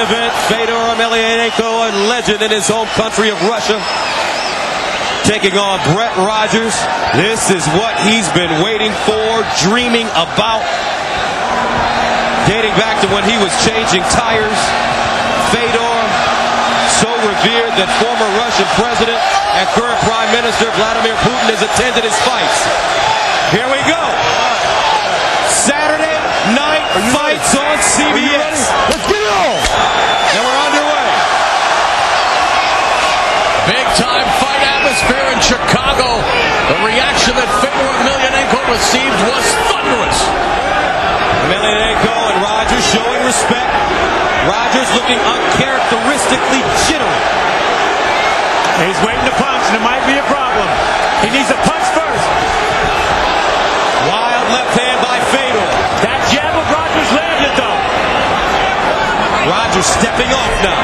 event, Fedor Emelianenko, a legend in his home country of Russia, taking on Brett Rogers. This is what he's been waiting for, dreaming about, dating back to when he was changing tires. Fedor, so revered that former Russian president and current Prime Minister Vladimir Putin has attended his fights. Here we go. Saturday night fights on CBS. Let's get it on. And we're underway. Big time fight atmosphere in Chicago. The reaction that Fedor Emelianenko received was thunderous. Emelianenko and Rogers showing respect. Rogers looking uncharacteristically jittery. He's waiting to punch, and it might be a problem. He needs a punch first. Wild left hand by Fedor. That jab of Rogers landed, though. Rogers stepping off now.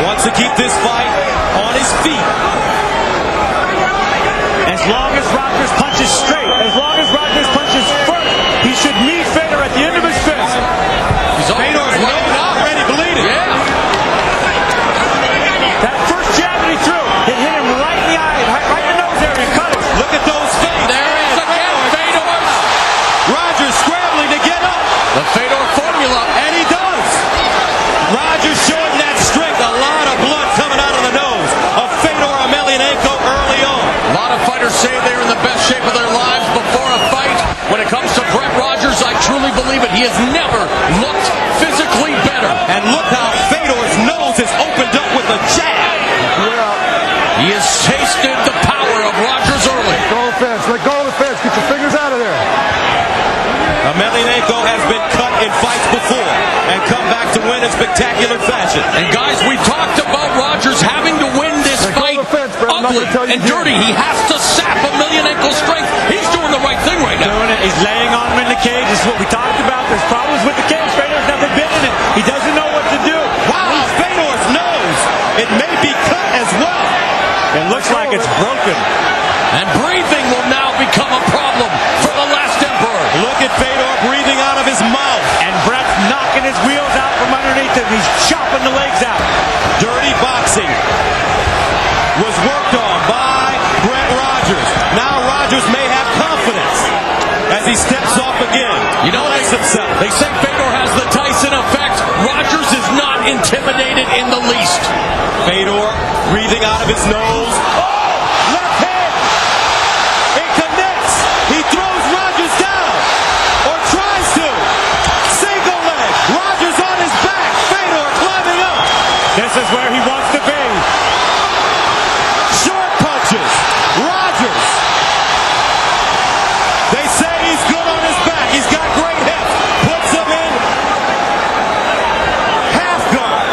Wants to keep this fight on his feet. As long as Rogers punches straight, as long as Rogers punches first, he should meet Fedor at the end of his fist. Fedor's already bleeding. Yeah. That first jab that he threw, it hit him right in the eye, right in the nose area, cut it. Look at those feints. There he is again, Fedor. Rogers scrambling to get up. The Fedor formula. And he does. Rogers showing that strength. A lot of blood coming out of the nose of Fedor Emelianenko early on. A lot of fighters say they're in the best shape of their lives before a fight. When it comes to Brett Rogers, I truly believe it. He has never looked physically better. And look how Fedor's nose is opened up with a jab. He has tasted the power of Rogers early. Go of the fence. Let go of the fence. Get your fingers out of there. Emelianenko has been cut in fights before and come back to win in spectacular fashion. And guys, we talked about Rogers having to win this fight ugly and dirty. He has to sap Emelianenko's strength. He's doing the right thing right now. Doing it. He's laying on him in the cage. This is what we talked about. There's problems with the cage. Fedor's never been in it. He doesn't know what to do. Wow, Fedor's nose. It may be cut as well. It looks like it's broken. And breathing will now become a problem for the last emperor. Look at Fedor breathing out of his mouth. And Brett's knocking his wheels out from underneath him. He's chopping the legs out. Dirty boxing was worked on by Brett Rogers. Now Rogers may have confidence as he steps off again. You know, they say Fedor has the Tyson effect. Rogers is not intimidated in the least. Fedor breathing out of his nose. Oh! Left hand! It connects! He throws Rogers down! Or tries to! Single leg! Rogers on his back! Fedor climbing up! This is where he wants to be. Short punches! Rogers! They say he's good on his back. He's got great hips. Puts him in half guard.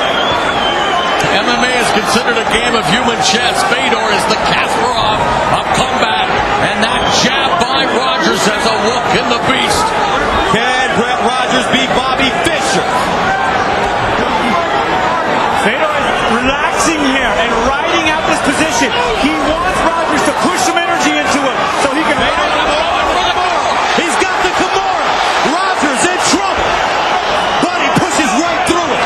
MMA is considered a game of human chess. Fedor is the Kasparov of combat. And that jab by Rogers has a look in the beast. Can Brett Rogers beat Bobby Fischer? Fedor is relaxing here and riding out this position. He wants Rogers to push some energy into him so he can ride out. He's got the Kimura. Rogers in trouble. But he pushes right through it.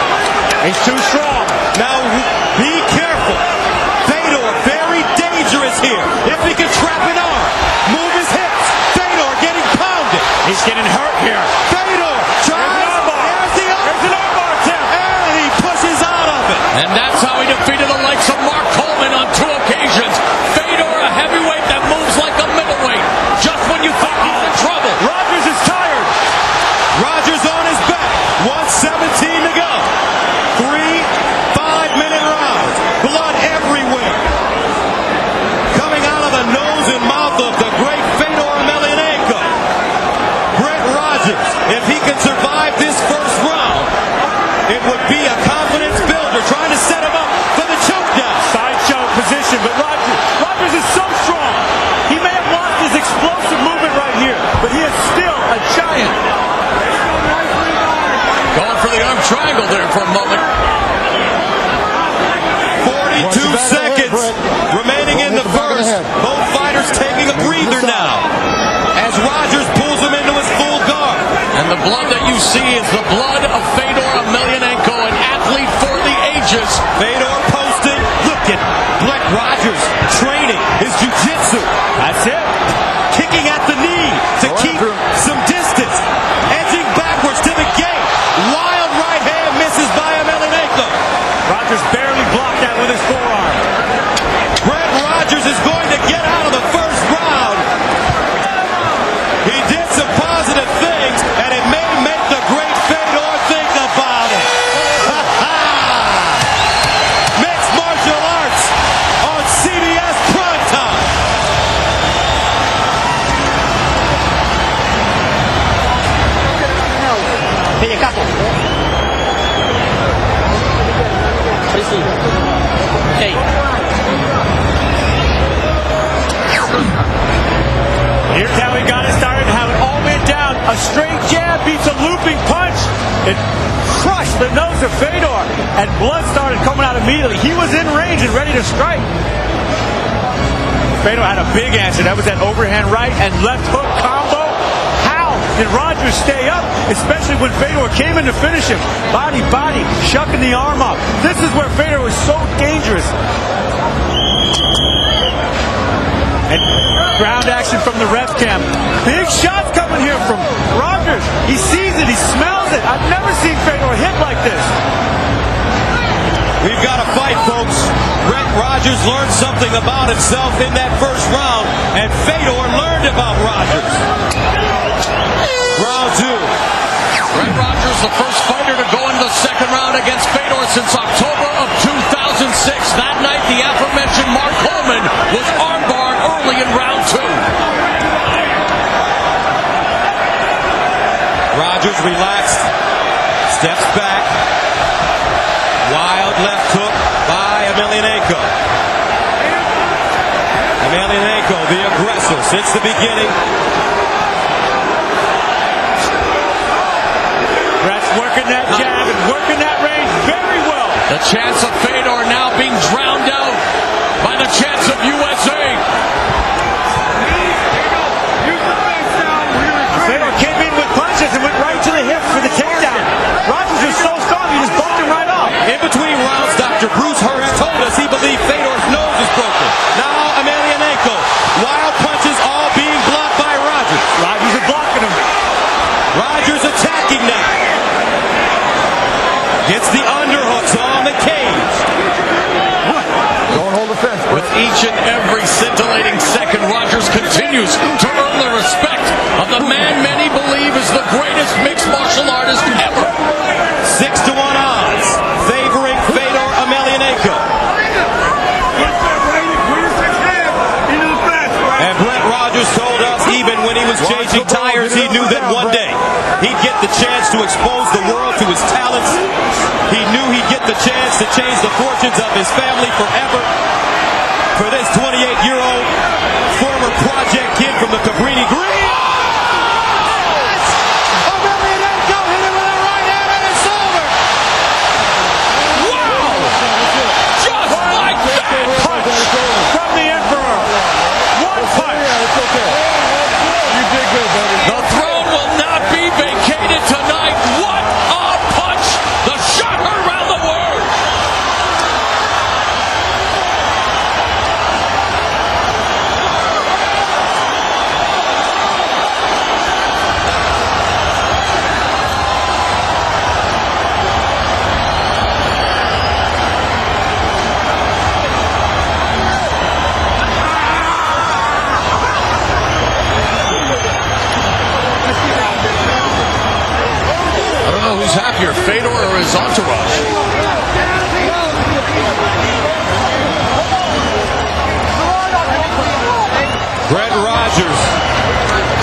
He's too strong. Now, be careful. Fedor, very dangerous here. If he can trap an arm, move his hips. Fedor getting pounded. He's getting hurt here. Fedor tries. There's the arm. There's an armbar tip. And he pushes out of it. And that's how he defeated the likes of Mark Coleman on 2 occasions. Fedor, a heavyweight that moves like a middleweight. Just when you think he's in trouble. Rogers is tired. Rogers on his back. 1:17 to go. 3 5-minute rounds. Blood everywhere. Coming out of the nose and mouth of the great Fedor Emelianenko. Brett Rogers, if he can survive this first round, it would be a confidence builder trying to set him up for the choke down. Side choke position, but Rogers is so strong. He may have lost his explosive movement right here, but he is still a giant. Going for the arm triangle there for a moment. 42 seconds remaining in the first. Both fighters taking a breather now as Rogers pulls him into his full guard. And the blood that you see is the blood of Fedor punches. Fedor posting. Look at Brett Rogers training his jiu-jitsu. That's it. Kicking at the knee to keep some distance. Edging backwards to the gate. Wild right hand misses by Emelianenko. Rogers barely blocked that with his forearm. Brett Rogers is going to get out of the first round. He did some positive things, and it may make the great Fedor think about it. Mixed martial arts on CBS Primetime. Here's how he got it started and how it all went down. A straight jab beats a looping punch. It crushed the nose of Fedor, and blood started coming out immediately. He was in range and ready to strike. Fedor had a big answer. That was that overhand right and left hook combo. How did Rogers stay up, especially when Fedor came in to finish him? Body, shucking the arm up. This is where Fedor was so dangerous. And ground action from the ref cam. Big shots coming here from Rogers. He sees it. He smells it. I've never seen Fedor hit like this. We've got to fight, folks. Brett Rogers learned something about himself in that first round, and Fedor learned about Rogers. Round two. Brett Rogers, the first fighter to go into the second round against Fedor since October of 2006. That night, the aforementioned Mark Coleman was armbarred early in round two. Rogers relaxed, steps back. Wild left hook by Emelianenko. Emelianenko, the aggressor since the beginning. Brett's working that jab and working that range very well. The chance of Fedor now being drowned out by the chance of USA. Fedor came in with punches and went right to the hip for the takedown. Rogers was so strong, he just bumped him right off. In between rounds, Dr. Bruce Hurst told us he believed Fedor's nose is broken. Now Emelianenko, wild punches all being blocked by Rogers. Rogers is blocking him. Rogers attacking now. Gets the underhooks on the cage. Don't hold the fence. With each and every scintillating second, Rogers continues to earn the respect of the man many believe is the greatest mixed martial artist ever. 6-1 odds favoring Fedor Emelianenko. And Brett Rogers told us even when he was changing tires, he knew that one day he'd get the chance to expose the world to his talents. He knew he'd get the chance to change the fortunes of his family forever. For this 28-year-old former project kid from the Cabrini Green. Emelianenko hit him with a right hand and it's over. Wow! Just like that! Punch from the Emperor. One punch. It's okay. You did good, buddy. The throne will not be vacated tonight. What a punch! The shot heard around the world. I don't know who's happier, Fedor or his entourage. Brett Rogers,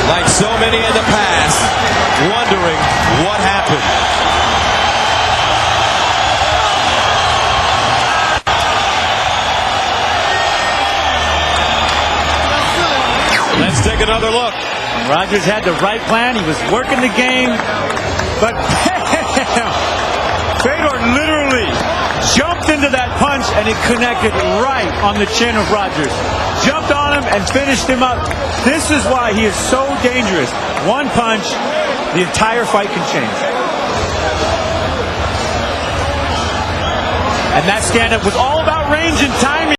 like so many in the past, wondering what happened. Let's take another look. Rogers had the right plan. He was working the game. But bam! Fedor literally jumped into that punch and it connected right on the chin of Rogers. Jumped on him and finished him up. This is why he is so dangerous. One punch, the entire fight can change. And that stand-up was all about range and timing.